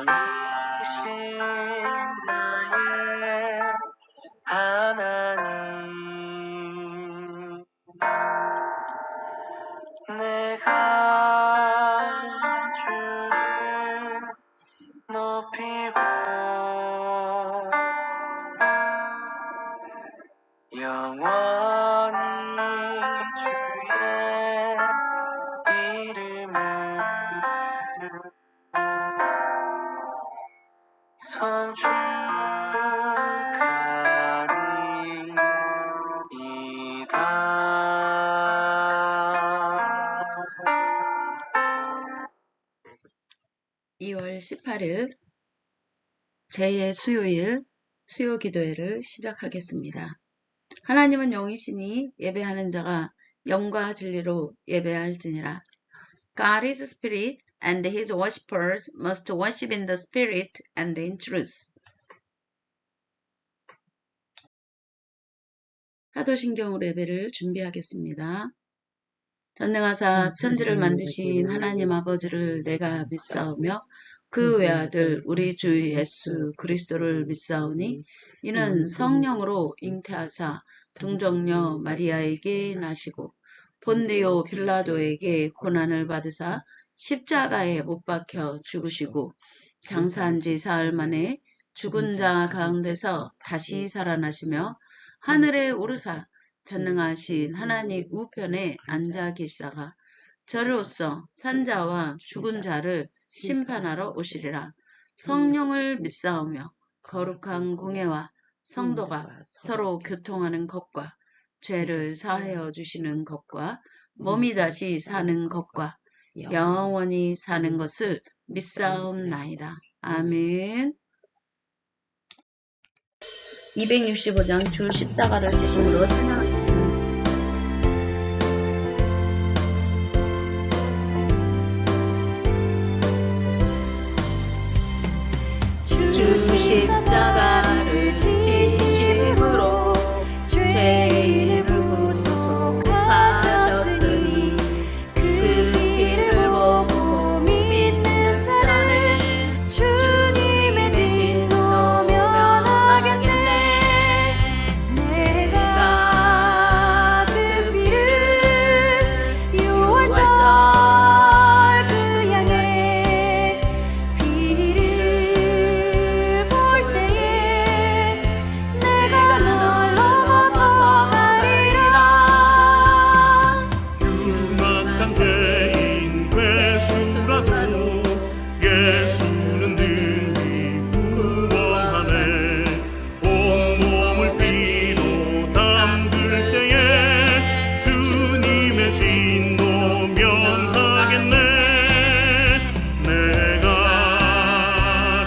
살아계신 나의 하나님, 내가 주를 높이고 영원히 주의 이름을 성축하리이다. 2월 18일 제2의 수요일 수요 기도회를 시작하겠습니다. 하나님은 영이시니 예배하는 자가 영과 진리로 예배할지니라. God is spirit, and his worshippers must worship in the spirit and in truth. 사도신경으로 예배를 준비하겠습니다. 전능하사 천지를 만드신 하나님 아버지를 내가 믿사오며 그 외아들 우리 주 예수 그리스도를 믿사오니 이는 성령으로 잉태하사 동정녀 마리아에게 나시고 본디오 빌라도에게 고난을 받으사 십자가에 못 박혀 죽으시고 장사한 지 사흘 만에 죽은 자 가운데서 다시 살아나시며 하늘에 오르사 전능하신 하나님 우편에 앉아 계시다가 저로서 산자와 죽은 자를 심판하러 오시리라. 성령을 믿사오며 거룩한 공예와 성도가 서로 교통하는 것과 죄를 사하여 주시는 것과 몸이 다시 사는 것과 영원히 사는 것을 믿사옵나이다. 아멘. 265장 주 십자가를 지심으로 찬양하겠습니다. 주 십자가를 지심으로 죄인을 구속하셨으니 그 피를 보고 믿는 자는 주님의 진노 면하겠네. 내가 그 피를 유월절 그 양의 피를 볼 때에 내가 널 넘어서 가리라. 흉악한 죄인 괴수라도 예수는 능히 구원하네. 온몸을 피로 담글 때에 주님의 진노 면하겠네. 내가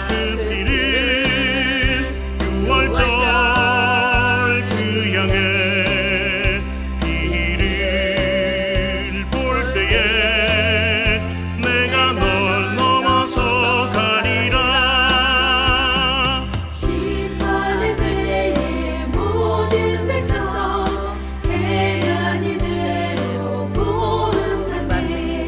그 피를 유월절 그 양의 피를 볼 때에 내가 널 넘어서 가리라. 심판의 때에 모든 백성 하나님대로 보응하네.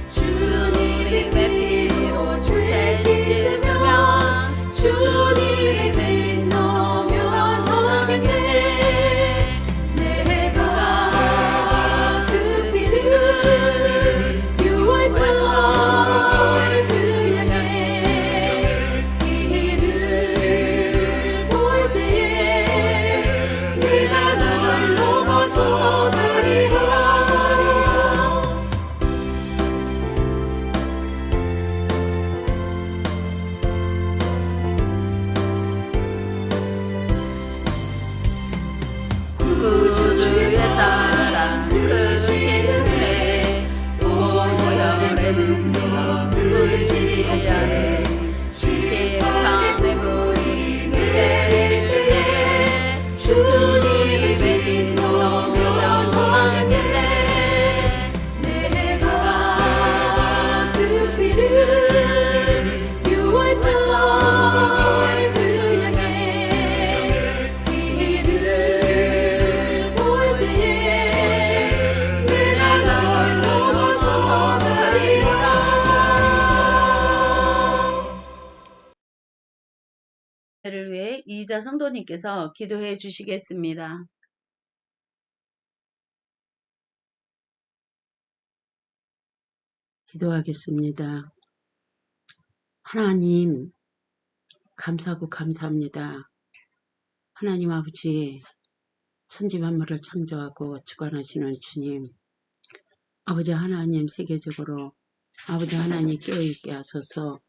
주님의 피로 죄 씻으면 주님의 진노 면하겠네. 내가 그 피를 유월절 그 양의 피를 볼 때에 내가 널 넘어서 가리라. 구주의 사랑 그 신은혜 오염의 능력 그 지지하네. 시체함의 불이 내릴 때에 주님의 진노 면하겠네. 내가 그 피를 유월절 그 양의 피를 볼 때에 내가 널 넘어서 가리라. 이제 이자 성도님께서 기도해 주시겠습니다. 기도하겠습니다. 하나님, 감사하고 감사합니다. 하나님 아버지, 천지만물을 창조하고 주관하시는 주님, 아버지 하나님 세계적으로 아버지 하나님 깨어있게 하소서.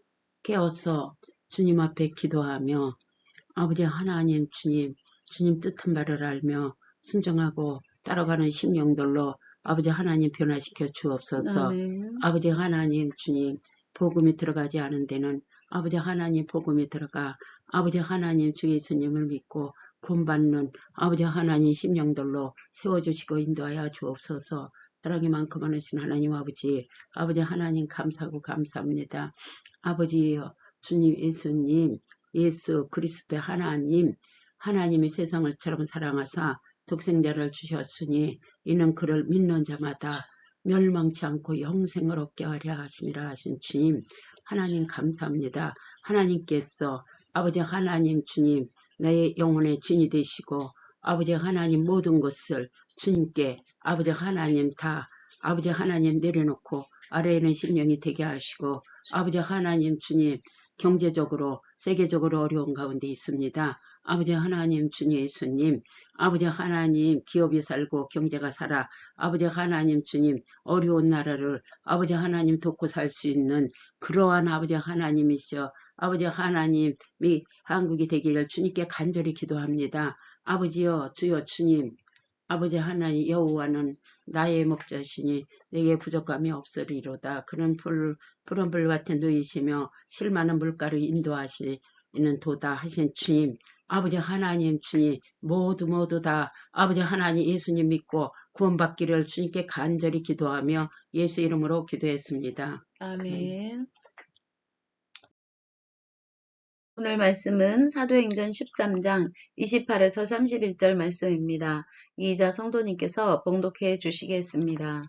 깨어서 주님 앞에 기도하며 아버지 하나님 주님 뜻한 바를 알며 순종하고 따라가는 심령들로 아버지 하나님 변화시켜 주옵소서. 아멘. 아버지 하나님 주님 복음이 들어가지 않은 데는 아버지 하나님 복음이 들어가 아버지 하나님 주 예수님을 믿고 구원받는 아버지 하나님 심령들로 세워주시고 인도하여 주옵소서. 사랑이만큼 많으신 하나님 아버지 하나님 감사하고 감사합니다. 아버지여 주님 예수님 예수 그리스도의 하나님이 세상을 처럼 사랑하사 독생자를 주셨으니 이는 그를 믿는 자마다 멸망치 않고 영생을 얻게 하려 하심이라 하신 주님 하나님 감사합니다. 하나님께서 아버지 하나님 주님 나의 영혼의 주인이 되시고 아버지 하나님 모든 것을 주님께 아버지 하나님 다 아버지 하나님 내려놓고 아래에 있는 심령이 되게 하시고 아버지 하나님 주님 경제적으로 세계적으로 어려운 가운데 있습니다. 아버지 하나님 주님 예수님 아버지 하나님 기업이 살고 경제가 살아 아버지 하나님 주님 어려운 나라를 아버지 하나님 돕고 살 수 있는 그러한 아버지 하나님이시여 아버지 하나님이 한국이 되기를 주님께 간절히 기도합니다. 아버지여 주여 주님 아버지 하나님 여호와는 나의 목자시니 내게 부족함이 없으리로다. 그런 불 같은 누이시며 실 많은 물가를 인도하시는 도다 하신 주님 아버지 하나님 주님 모두 다 아버지 하나님 예수님 믿고 구원받기를 주님께 간절히 기도하며 예수 이름으로 기도했습니다. 아멘. 오늘 말씀은 사도행전 13장 28에서 31절 말씀입니다. 이자 성도님께서 봉독해 주시겠습니다.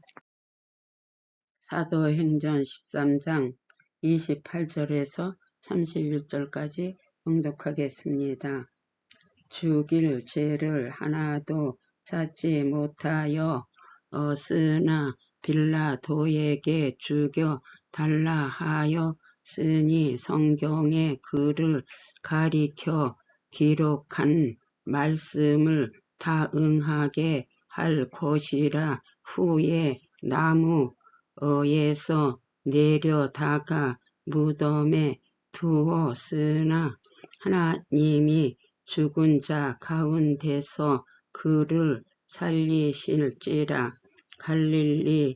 사도행전 13장 28절에서 31절까지 봉독하겠습니다. 죽일 죄를 하나도 찾지 못하여 쓰나 빌라도에게 죽여 달라 하여 쓰니 성경에 그를 가리켜 기록한 말씀을 다 응하게 할 것이라. 후에 나무에서 내려다가 무덤에 두었으나 하나님이 죽은 자 가운데서 그를 살리실지라. 갈릴리로부터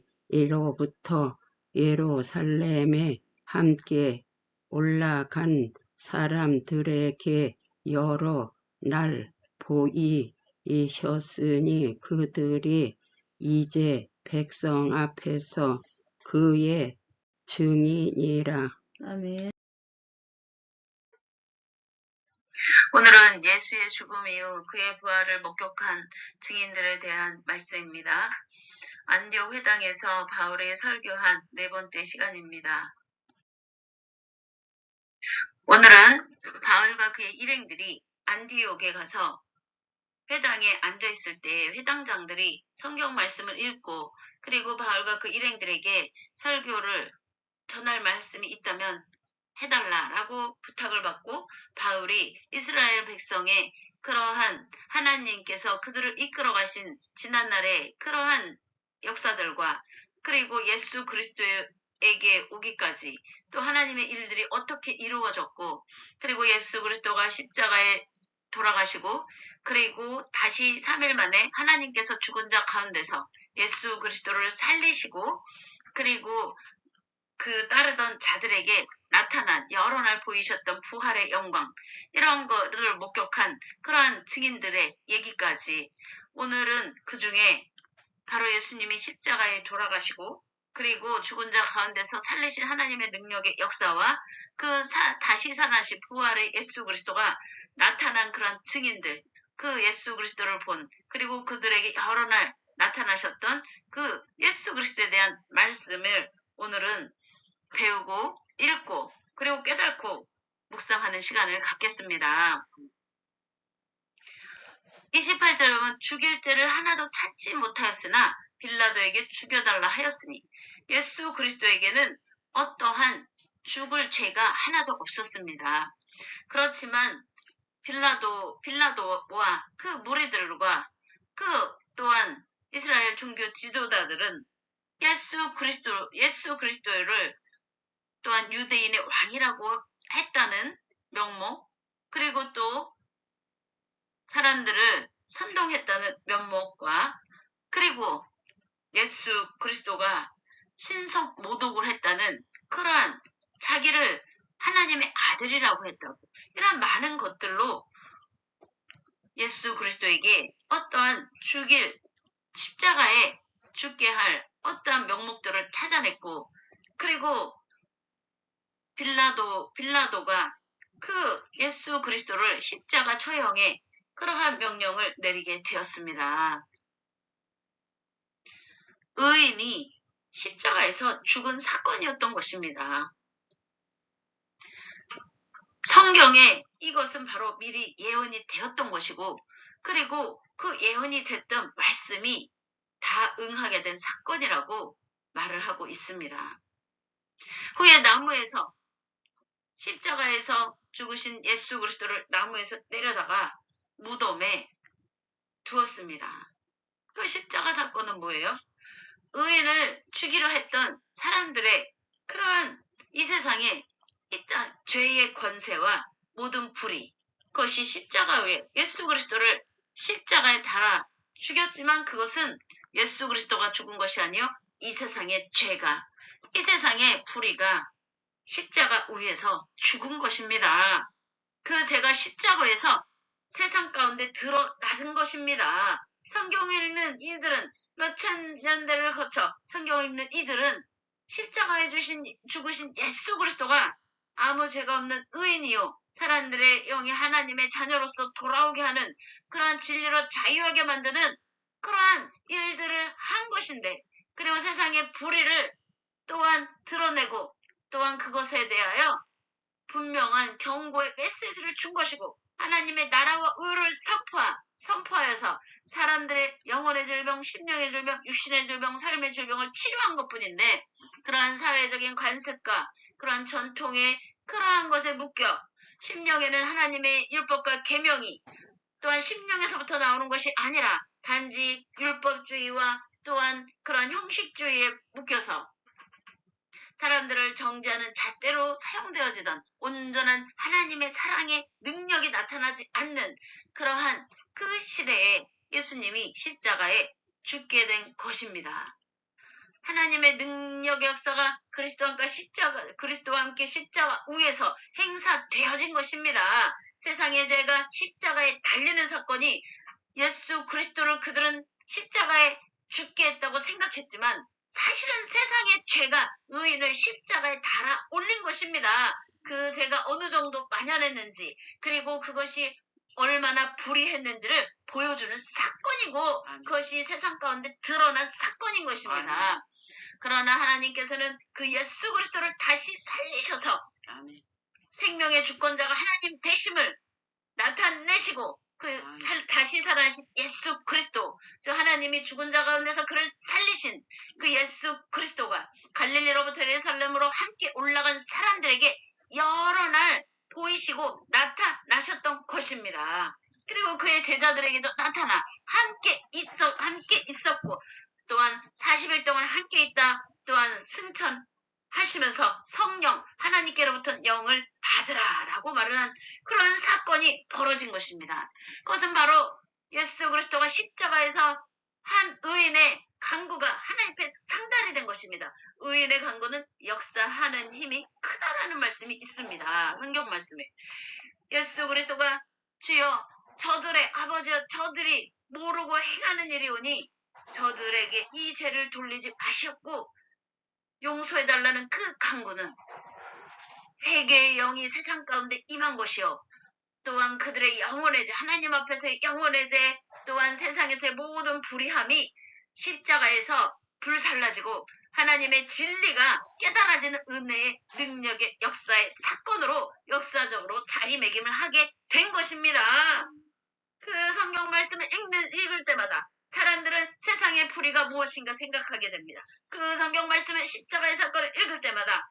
예루살렘에 함께 올라간 사람들에게 여러 날 보이셨으니 그들이 이제 백성 앞에서 그의 증인이라. 아멘. 오늘은 예수의 죽음 이후 그의 부활을 목격한 증인들에 대한 말씀입니다. 안디옥 회당에서 바울이 설교한 네 번째 시간입니다. 오늘은 바울과 그의 일행들이 안디옥에 가서 회당에 앉아있을 때 회당장들이 성경 말씀을 읽고 그리고 바울과 그 일행들에게 설교를 전할 말씀이 있다면 해달라라고 부탁을 받고 바울이 이스라엘 백성의 그러한 하나님께서 그들을 이끌어 가신 지난날의 그러한 역사들과 그리고 예수 그리스도에게 오기까지 또 하나님의 일들이 어떻게 이루어졌고 그리고 예수 그리스도가 십자가에 돌아가시고 그리고 다시 3일 만에 하나님께서 죽은 자 가운데서 예수 그리스도를 살리시고 그리고 그 따르던 자들에게 나타난 여러 날 보이셨던 부활의 영광 이런 거를 목격한 그러한 증인들의 얘기까지 오늘은 그 중에 바로 예수님이 십자가에 돌아가시고 그리고 죽은 자 가운데서 살리신 하나님의 능력의 역사와 그 다시 살아나신 부활의 예수 그리스도가 나타난 그런 증인들 그 예수 그리스도를 본 그리고 그들에게 여러 날 나타나셨던 그 예수 그리스도에 대한 말씀을 오늘은 배우고 읽고 그리고 깨닫고 묵상하는 시간을 갖겠습니다. 28절에 보면 죽일 죄를 하나도 찾지 못하였으나 빌라도에게 죽여달라 하였으니 예수 그리스도에게는 어떠한 죽을 죄가 하나도 없었습니다. 그렇지만 빌라도와 그 무리들과 그 또한 이스라엘 종교 지도자들은 예수 그리스도를 또한 유대인의 왕이라고 했다는 명목, 그리고 또 사람들을 선동했다는 면목과, 그리고 예수 그리스도가 신성 모독을 했다는 그러한 자기를 하나님의 아들이라고 했다고, 이런 많은 것들로 예수 그리스도에게 어떠한 십자가에 죽게 할 어떠한 명목들을 찾아냈고, 그리고 빌라도가 그 예수 그리스도를 십자가 처형에 그러한 명령을 내리게 되었습니다. 의인이 십자가에서 죽은 사건이었던 것입니다. 성경에 이것은 바로 미리 예언이 되었던 것이고, 그리고 그 예언이 됐던 말씀이 다 응하게 된 사건이라고 말을 하고 있습니다. 후에 나무에서 십자가에서 죽으신 예수 그리스도를 나무에서 내려다가 무덤에 두었습니다. 그 십자가 사건은 뭐예요? 의인을 죽이려 했던 사람들의 그러한 이 세상에 일단 죄의 권세와 모든 불의, 그것이 십자가 위에 예수 그리스도를 십자가에 달아 죽였지만, 그것은 예수 그리스도가 죽은 것이 아니요 이 세상의 죄가, 이 세상의 불의가 십자가 위에서 죽은 것입니다. 그 죄가 십자가에서 세상 가운데 드러나는 것입니다. 성경을 읽는 이들은, 몇천 년대를 거쳐 성경을 읽는 이들은 십자가에 죽으신 예수 그리스도가 아무 죄가 없는 의인이요 사람들의 영이 하나님의 자녀로서 돌아오게 하는 그러한 진리로 자유하게 만드는 그러한 일들을 한 것인데, 그리고 세상의 불의를 또한 드러내고, 또한 그것에 대하여 분명한 경고의 메시지를 준 것이고, 하나님의 나라와 의를 선포하여서 사람들의 영혼의 질병, 심령의 질병, 육신의 질병, 삶의 질병을 치료한 것뿐인데, 그러한 사회적인 관습과 그러한 전통의 그러한 것에 묶여 심령에는 하나님의 율법과 계명이 또한 심령에서부터 나오는 것이 아니라 단지 율법주의와 또한 그러한 형식주의에 묶여서 사람들을 정죄하는 잣대로 사용되어지던 온전한 하나님의 사랑의 능력이 나타나지 않는 그러한 그 시대에 예수님이 십자가에 죽게 된 것입니다. 하나님의 능력의 역사가 그리스도와 함께 십자가 위에서 행사되어진 것입니다. 세상의 죄가 십자가에 달리는 사건이 예수 그리스도를 그들은 십자가에 죽게 했다고 생각했지만, 사실은 세상의 죄가 의인을 십자가에 달아 올린 것입니다. 그 죄가 어느 정도 만연했는지, 그리고 그것이 얼마나 불의했는지를 보여주는 사건이고, 그것이 세상 가운데 드러난 사건인 것입니다. 그러나 하나님께서는 그 예수 그리스도를 다시 살리셔서 생명의 주권자가 하나님 되심을 나타내시고, 다시 살아나신 예수 그리스도, 즉 하나님이 죽은 자 가운데서 그를 살리신 그 예수 그리스도가 갈릴리로부터 예루살렘으로 함께 올라간 사람들에게 여러 날 보이시고 나타나셨던 것입니다. 그리고 그의 제자들에게도 나타나 함께 있었고, 또한 40일 동안 함께 있다 또한 승천하시면서 성령 하나님께로부터 영을 받으라라고 말을 한 그런 사건이 벌어진 것입니다. 그것은 바로 예수 그리스도가 십자가에서 한 의인의 간구가 하나님 앞에 상달이 된 것입니다. 의인의 간구는 역사하는 힘이 크다라는 말씀이 있습니다. 성경 말씀에 예수 그리스도가 주여 저들의 아버지여 저들이 모르고 행하는 일이 오니 저들에게 이 죄를 돌리지 마시옵고 용서해달라는 그 간구는 회개의 영이 세상 가운데 임한 것이요, 또한 그들의 영혼의 죄, 하나님 앞에서의 영혼의 죄, 또한 세상에서의 모든 불의함이 십자가에서 불살라지고 하나님의 진리가 깨달아지는 은혜의 능력의 역사의 사건으로 역사적으로 자리매김을 하게 된 것입니다. 그 성경 말씀을 읽을 때마다 사람들은 세상의 불의가 무엇인가 생각하게 됩니다. 그 성경 말씀을 십자가의 사건을 읽을 때마다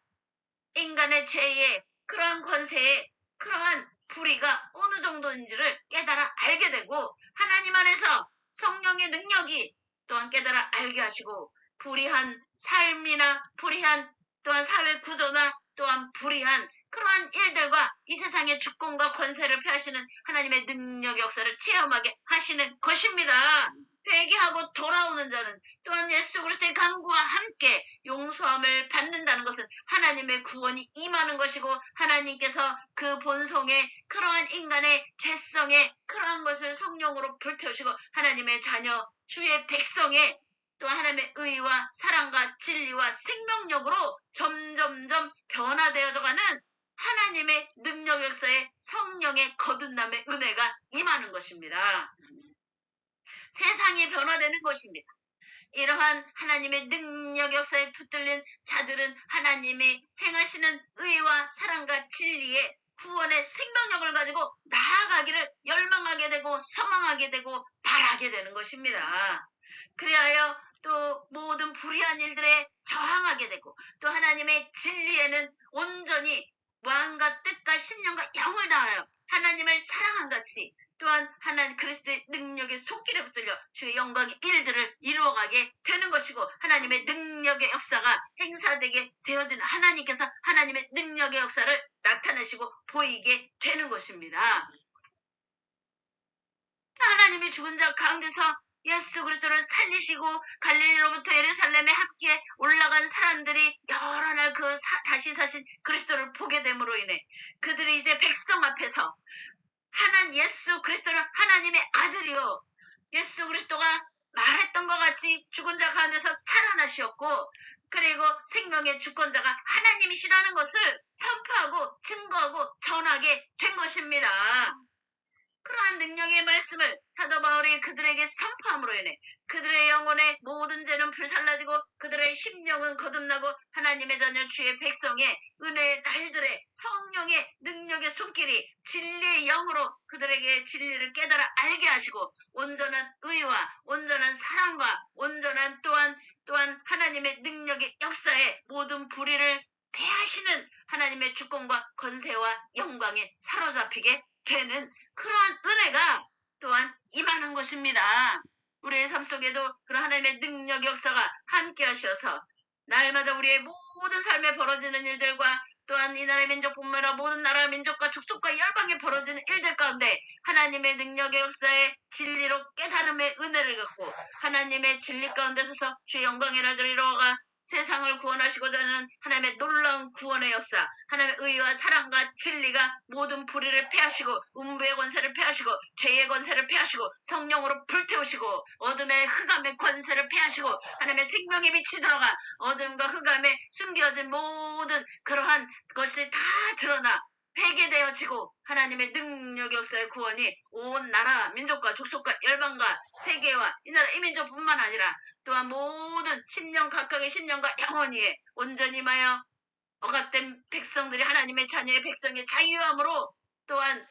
인간의 죄의 그러한 권세의 그러한 불의가 어느 정도인지를 깨달아 알게 되고 하나님 안에서 성령의 능력이 또한 깨달아 알게 하시고 불의한 삶이나 불의한 또한 사회 구조나 또한 불의한 그러한 일들과 이 세상의 주권과 권세를 폐하시는 하나님의 능력 역사를 체험하게 하시는 것입니다. 회개하고 돌아오는 자는 또한 예수 그리스도의 강구와 함께 용서함을 받는다는 것은 하나님의 구원이 임하는 것이고 하나님께서 그 본성의 그러한 인간의 죄성의 그러한 것을 성령으로 불태우시고 하나님의 자녀 주의 백성의 또 하나님의 의와 사랑과 진리와 생명력으로 점점점 변화되어져가는 하나님의 능력 역사에 성령의 거듭남의 은혜가 임하는 것입니다. 세상이 변화되는 것입니다. 이러한 하나님의 능력 역사에 붙들린 자들은 하나님이 행하시는 의와 사랑과 진리의 구원의 생명력을 가지고 나아가기를 열망하게 되고 소망하게 되고 바라게 되는 것입니다. 그리하여 또 모든 불의한 일들에 저항하게 되고 또 하나님의 진리에는 온전히 마음과 뜻과 신령과 영을 다하여 하나님을 사랑한 같이 또한 하나님 그리스도의 능력의 손길에 붙들려 주의 영광의 일들을 이루어가게 되는 것이고 하나님의 능력의 역사가 행사되게 되어지는 하나님께서 하나님의 능력의 역사를 나타내시고 보이게 되는 것입니다. 하나님이 죽은 자 가운데서 예수 그리스도를 살리시고 갈릴리로부터 예루살렘에 함께 올라간 사람들이 여러 날 그 다시 사신 그리스도를 보게 됨으로 인해 그들이 이제 백성 앞에서 예수 그리스도는 하나님의 아들이요 예수 그리스도가 말했던 것 같이 죽은 자 가운데서 살아나셨고 그리고 생명의 주권자가 하나님이시라는 것을 선포하고 증거하고 전하게 된 것입니다. 그러한 능력의 말씀을 사도 바울이 그들에게 선포함으로 인해 그들의 영혼의 모든 죄는 불살라지고 그들의 심령은 거듭나고 하나님의 자녀 주의 백성의 은혜의 날들의 성령의 능력의 손길이 진리의 영으로 그들에게 진리를 깨달아 알게 하시고 온전한 의와 온전한 사랑과 온전한 또한 하나님의 능력의 역사에 모든 불의를 폐하시는 하나님의 주권과 권세와 영광에 사로잡히게 되는 그러한 은혜가 또한 임하는 것입니다. 우리의 삶 속에도 그런 하나님의 능력 역사가 함께 하셔서 날마다 우리의 모든 삶에 벌어지는 일들과 또한 이 나라의 민족뿐만 아니라 모든 나라 민족과 족속과 열방에 벌어지는 일들 가운데 하나님의 능력의 역사에 진리로 깨달음의 은혜를 갖고 하나님의 진리 가운데 서서 주의 영광의 날들을 이루어가 세상을 구원하시고자 하는 하나님의 놀라운 구원의 역사, 하나님의 의와 사랑과 진리가 모든 불의를 폐하시고 음부의 권세를 폐하시고 죄의 권세를 폐하시고 성령으로 불태우시고 어둠의 흑암의 권세를 폐하시고 하나님의 생명의 빛이 들어가 어둠과 흑암에 숨겨진 모든 그러한 것이 다 드러나 회개되어지고 하나님의 능력 역사의 구원이 온 나라, 민족과 족속과 열방과 세계와 이 나라 이민족뿐만 아니라 또한 모든 심령 각각의 심령과 영혼이 온전히 마여 억압된 백성들이 하나님의 자녀의 백성의 자유함으로 또한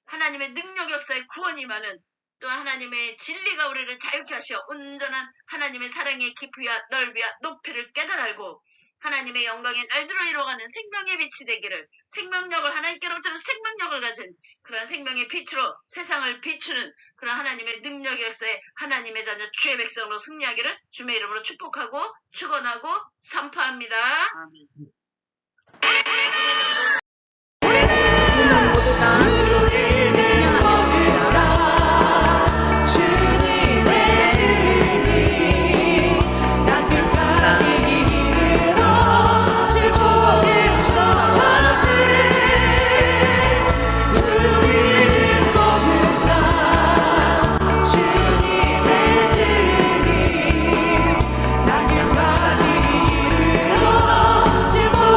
하나님의 능력 역사의 구원이 많은 또한 하나님의 진리가 우리를 자유케 하시어 온전한 하나님의 사랑의 깊이와 넓이와 높이를 깨달아 알고 하나님의 영광의 날들을 이루어가는 생명의 빛이 되기를 생명력을 하나님께로부터 생명력을 가진 그런 생명의 빛으로 세상을 비추는 그런 하나님의 능력의 역사에 하나님의 자녀 주의 백성으로 승리하기를 주의 이름으로 축복하고 축원하고 선포합니다. 우리는 모두 다 찬양하겠습니다. 주님의 진리 땅끝까지 이르러 주복을 전하세 우리는 모두 다 주님의 진리 땅끝까지 이르러 주복을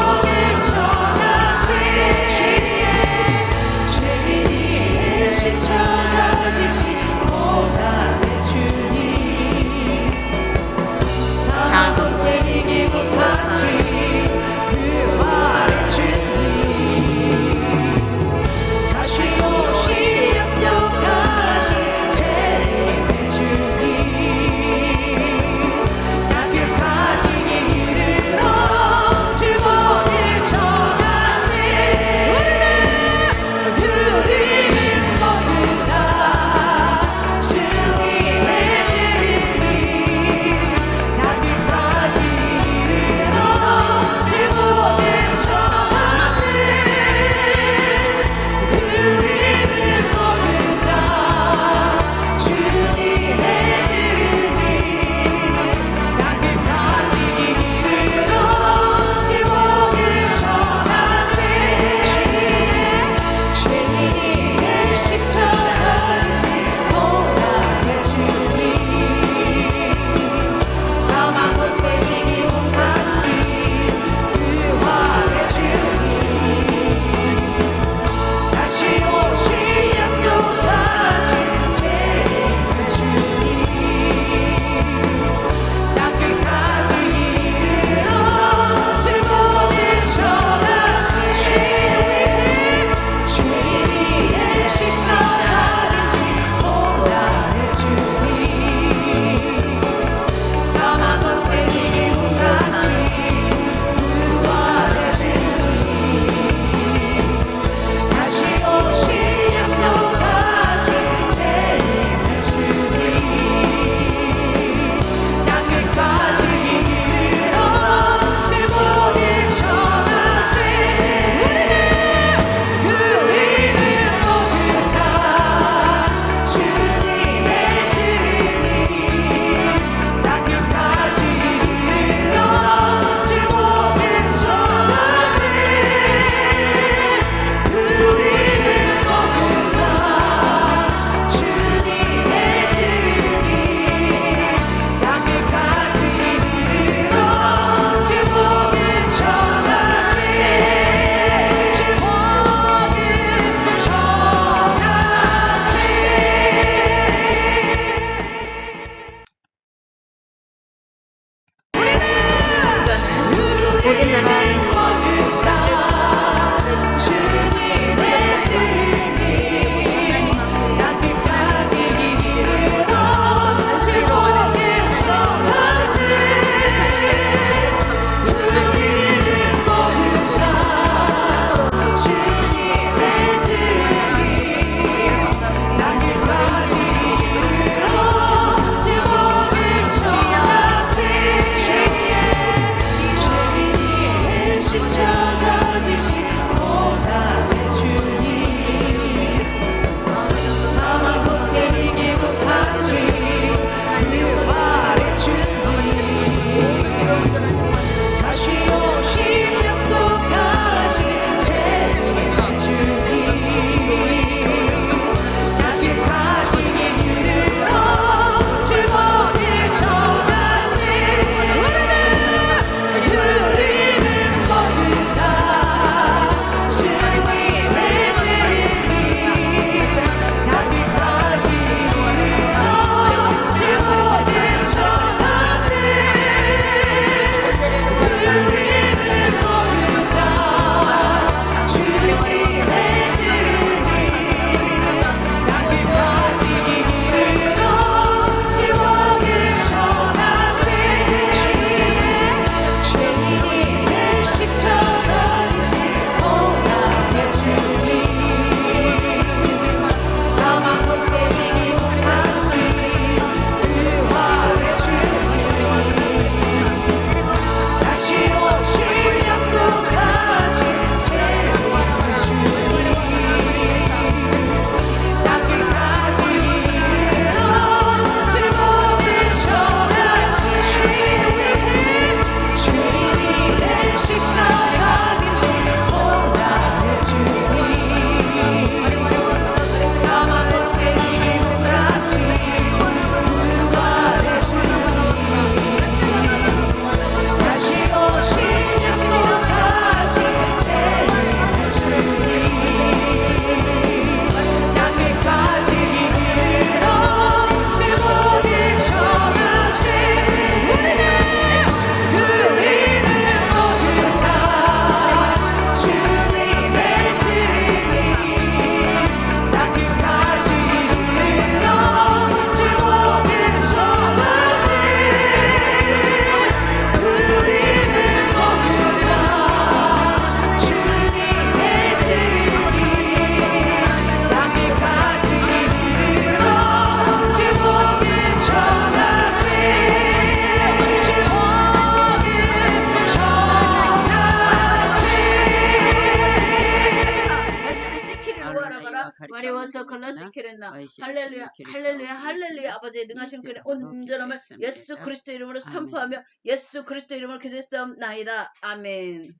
마리워서 걸라시키랬나. 할렐루야, 할렐루야, 할렐루야. 아버지의 능하신 그의 온전함을 예수 그리스도 이름으로 선포하며 예수 그리스도 이름으로 기도했사옵나이다. 아멘.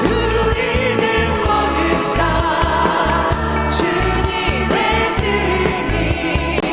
우리는 모두 다 주님의 증인.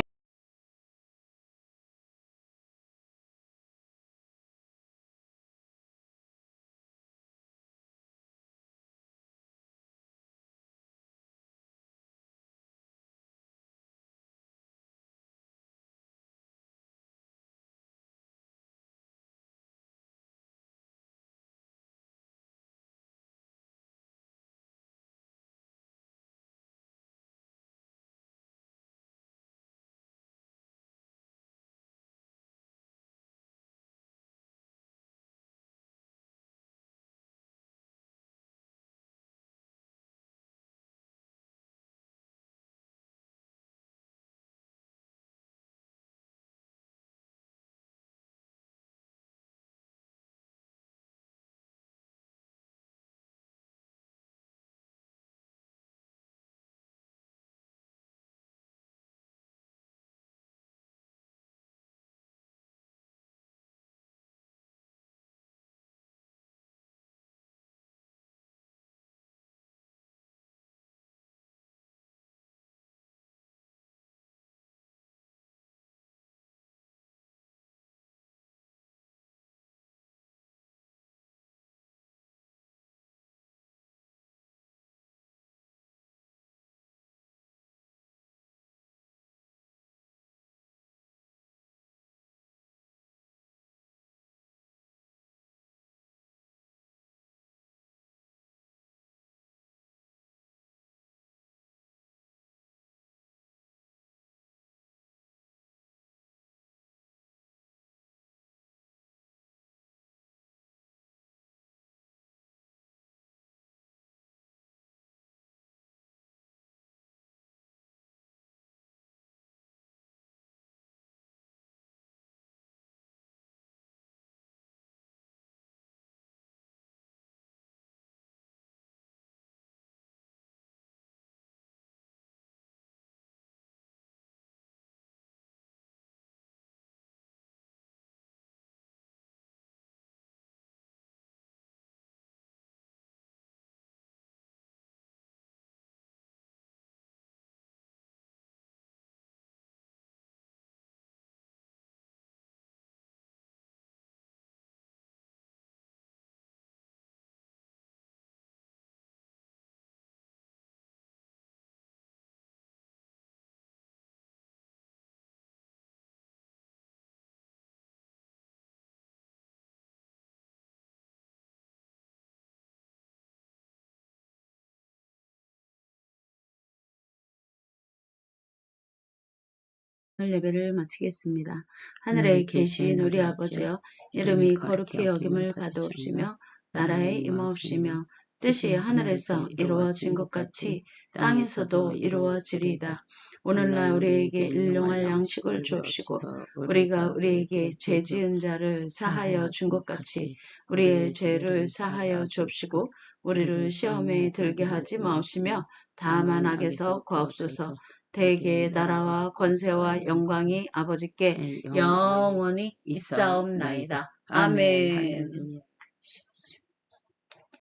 오늘 예배를 마치겠습니다. 하늘에 계신 우리 아버지여, 이름이 거룩히 여김을 받으옵시며 나라에 임하옵시며 뜻이 하늘에서 이루어진 것 같이 땅에서도 이루어지리이다. 오늘날 우리에게 일용할 양식을 주옵시고 우리가 우리에게 죄 지은 자를 사하여 준 것 같이 우리의 죄를 사하여 주옵시고 우리를 시험에 들게 하지 마옵시며 다만 악에서 구하옵소서. 대개의 나라와 권세와 영광이 아버지께 영원히 있사옵나이다. 아멘.